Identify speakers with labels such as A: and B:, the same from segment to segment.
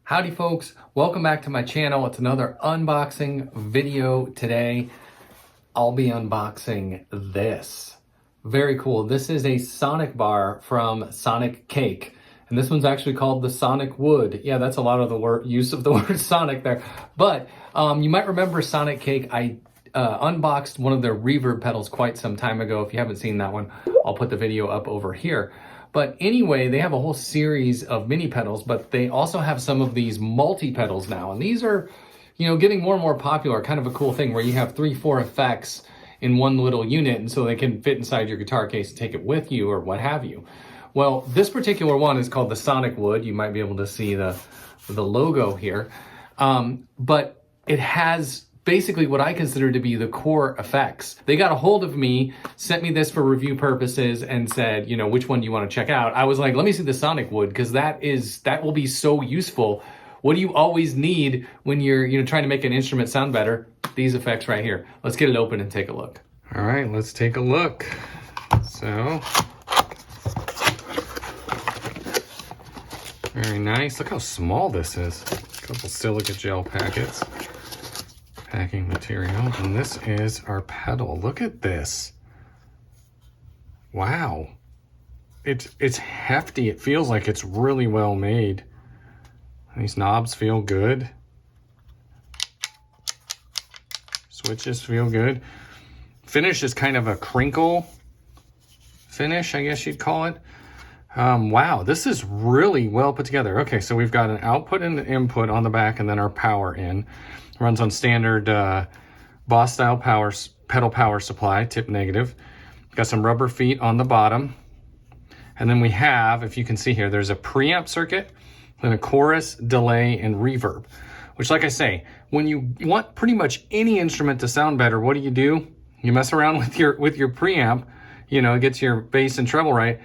A: Howdy folks, welcome back to my channel. It's another unboxing video today. I'll be unboxing this. Very cool. This is a Sonicbar from Sonicake. And this one's actually called the Sonicwood. Yeah, that's a lot of the use of the word Sonic there. But you might remember Sonicake. I unboxed one of their reverb pedals quite some time ago. If you haven't seen that one, I'll put the video up over here. But anyway, they have a whole series of mini pedals, but they also have some of these multi pedals now. And these are, getting more and more popular. Kind of a cool thing where you have 3-4 effects in one little unit, and so they can fit inside your guitar case and take it with you or what have you. Well, this particular one is called the Sonicwood. You might be able to see the logo here. But it has basically what I consider to be the core effects. They got a hold of me, sent me this for review purposes, and said, which one do you want to check out? I was like, let me see the Sonicwood, because that will be so useful. What do you always need when you're trying to make an instrument sound better? These effects right here. Let's get it open and take a look. All right, let's take a look. So, very nice. Look how small this is. A couple silica gel packets. Packing material, and this is our pedal. Look at this. Wow. It's hefty. It feels like it's really well made. These knobs feel good. Switches feel good. Finish is kind of a crinkle finish, I guess you'd call it. Wow, this is really well put together. Okay, so we've got an output and an input on the back, and then our power in. Runs on standard Boss style pedal power supply, tip negative. Got some rubber feet on the bottom. And then we have, if you can see here, there's a preamp circuit, then a chorus, delay, and reverb. Which, like I say, when you want pretty much any instrument to sound better, what do? You mess around with your preamp, it gets your bass and treble right.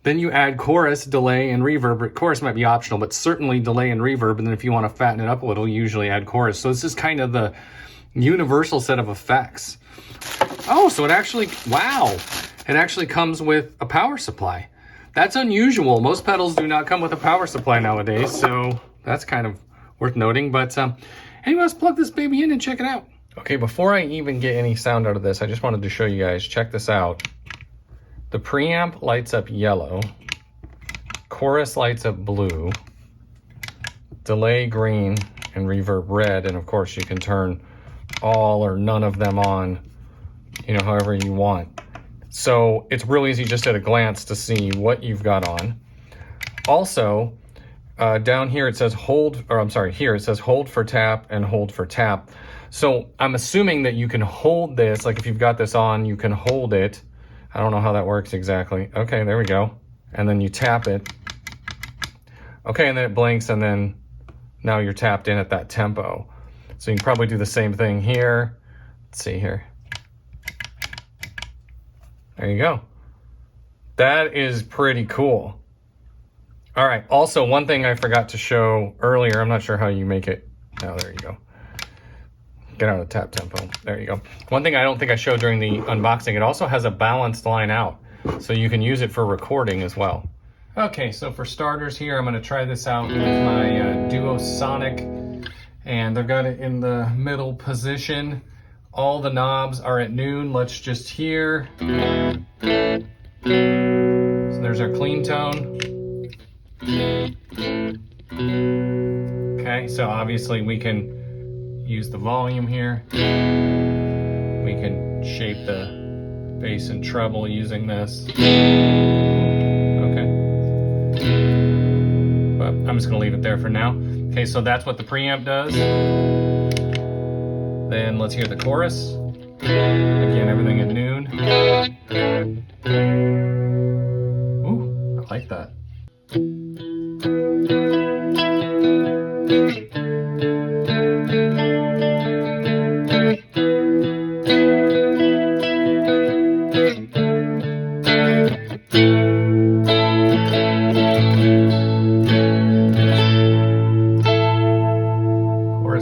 A: Then you add chorus, delay, and reverb. Chorus might be optional, but certainly delay and reverb. And then if you want to fatten it up a little, you usually add chorus. So this is kind of the universal set of effects. Oh, so it actually comes with a power supply. That's unusual. Most pedals do not come with a power supply nowadays. So that's kind of worth noting. But anyway, let's plug this baby in and check it out. Okay, before I even get any sound out of this, I just wanted to show you guys, check this out. The preamp lights up yellow, chorus lights up blue, delay green, and reverb red. And of course you can turn all or none of them on, however you want. So it's real easy just at a glance to see what you've got on. Also, down here it says here it says hold for tap and hold for tap. So I'm assuming that you can hold this, like if you've got this on, you can hold it. I don't know how that works exactly. Okay, there we go. And then you tap it. Okay, and then it blinks, and then now you're tapped in at that tempo. So you can probably do the same thing here. Let's see here. There you go. That is pretty cool. All right, also one thing I forgot to show earlier, I'm not sure how you make it. Oh, there you go. Get out of tap tempo. There you go. One thing I don't think I showed during the unboxing, it also has a balanced line out, so you can use it for recording as well. Okay, so for starters here, I'm going to try this out with my Duo Sonic, and they've got it in the middle position. All the knobs are at noon. Let's just hear. So there's our clean tone. Okay, so obviously we can use the volume here. We can shape the bass and treble using this. Okay. But I'm just gonna leave it there for now. Okay, so that's what the preamp does. Then let's hear the chorus. Again, everything at noon. Ooh, I like that.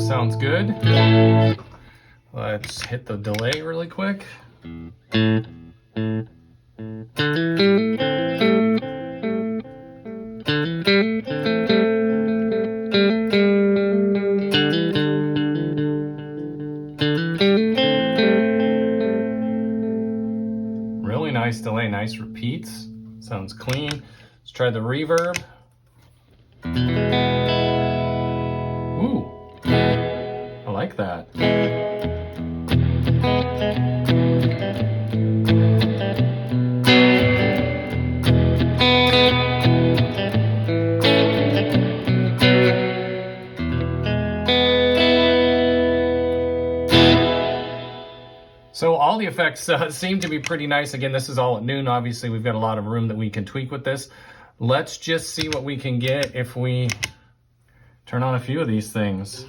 A: Sounds good. Let's hit the delay really quick. repeats. Sounds clean. Let's try the reverb. Ooh, I like that. So all the effects seem to be pretty nice. Again, this is all at noon. Obviously, we've got a lot of room that we can tweak with this. Let's just see what we can get if we turn on a few of these things.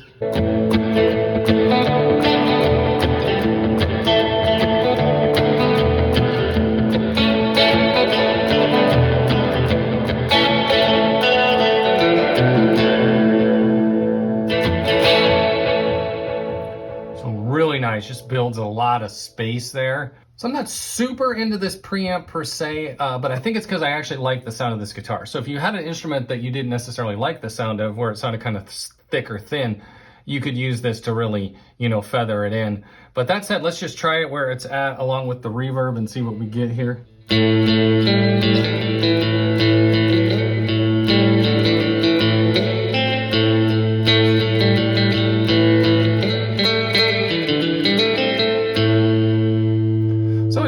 A: Nice, just builds a lot of space there. So I'm not super into this preamp per se, but I think it's because I actually like the sound of this guitar. So if you had an instrument that you didn't necessarily like the sound of, where it sounded kind of thick or thin, you could use this to really, you know, feather it in. But that said, let's just try it where it's at along with the reverb and see what we get here.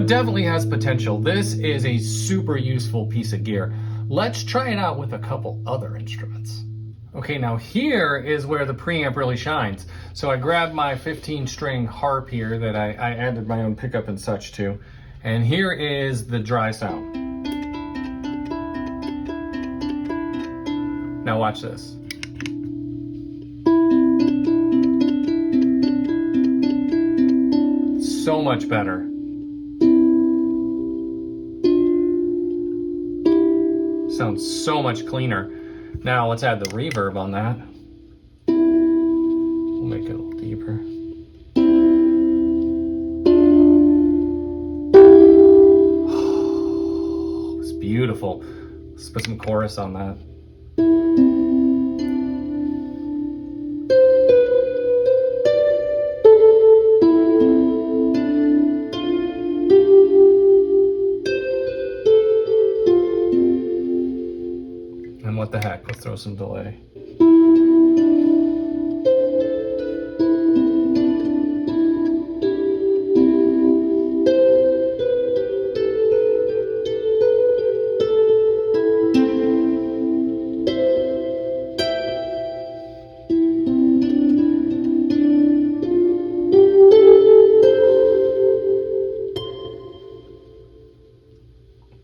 A: Definitely has potential. This is a super useful piece of gear. Let's try it out with a couple other instruments. Okay, now here is where the preamp really shines. So I grabbed my 15-string harp here that I added my own pickup and such to, and here is the dry sound. Now watch this. So much better. Sounds so much cleaner. Now let's add the reverb on that. We'll make it a little deeper. Oh, it's beautiful. Let's put some chorus on that. What the heck, let's throw some delay.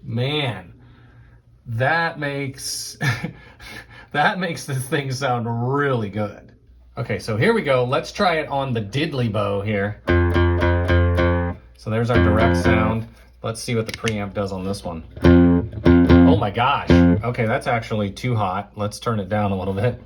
A: Man, that makes that makes this thing sound really good. Okay, so here we go. Let's try it on the Diddley Bow here. So there's our direct sound. Let's see what the preamp does on this one. Oh my gosh. Okay, that's actually too hot. Let's turn it down a little bit.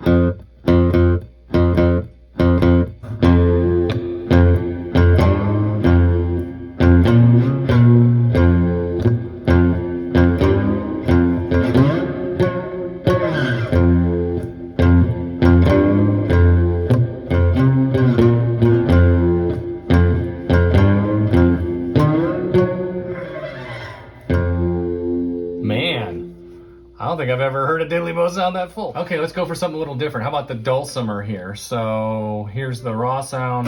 A: I don't think I've ever heard a Diddley Bow sound that full. Okay, let's go for something a little different. How about the Dulcimer here? So here's the raw sound.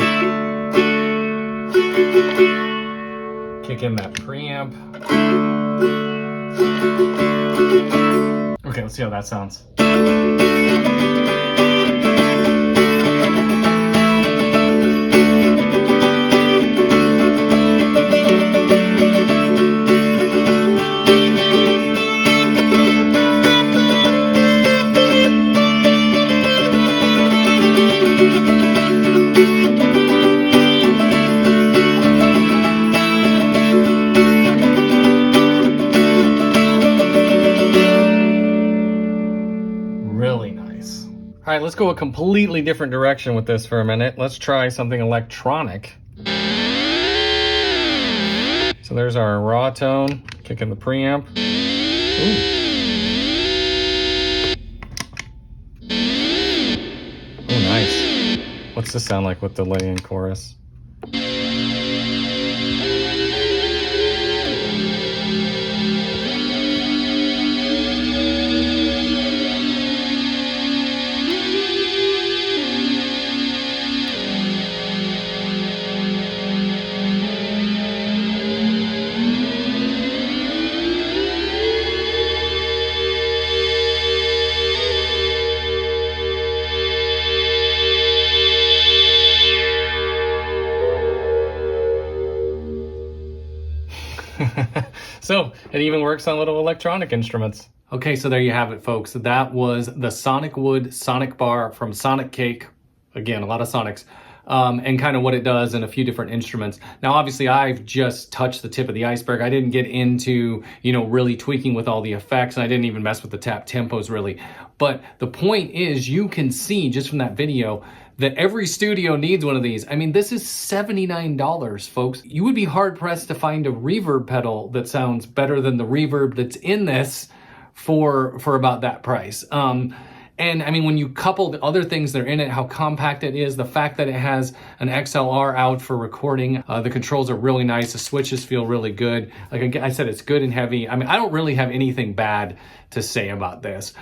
A: Kick in that preamp. Okay, let's see how that sounds. Really nice. All right, let's go a completely different direction with this for a minute. Let's try something electronic. So there's our raw tone, kicking the preamp. Ooh. Oh, nice. What's this sound like with delay and chorus? So it even works on little electronic instruments. Okay, so there you have it, folks. That was the Sonicwood Sonicbar from Sonicake. Again, a lot of Sonics. And kind of what it does in a few different instruments. Now, obviously, I've just touched the tip of the iceberg. I didn't get into, really tweaking with all the effects, and I didn't even mess with the tap tempos, really. But the point is, you can see just from that video that every studio needs one of these. I mean, this is $79, folks. You would be hard-pressed to find a reverb pedal that sounds better than the reverb that's in this for about that price. And I mean, when you couple the other things that are in it, how compact it is, the fact that it has an XLR out for recording, the controls are really nice, the switches feel really good. Like I said, it's good and heavy. I mean, I don't really have anything bad to say about this.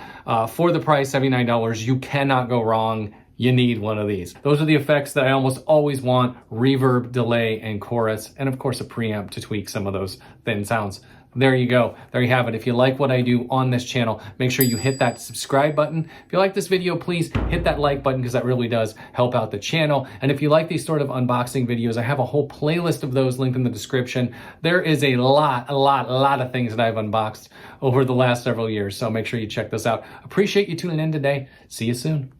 A: For the price, $79, you cannot go wrong. You need one of these. Those are the effects that I almost always want: reverb, delay, and chorus, and of course a preamp to tweak some of those thin sounds. There you go. There you have it. If you like what I do on this channel, make sure you hit that subscribe button. If you like this video, please hit that like button, because that really does help out the channel. And if you like these sort of unboxing videos, I have a whole playlist of those linked in the description. There is a lot of things that I've unboxed over the last several years. So make sure you check this out. Appreciate you tuning in today. See you soon.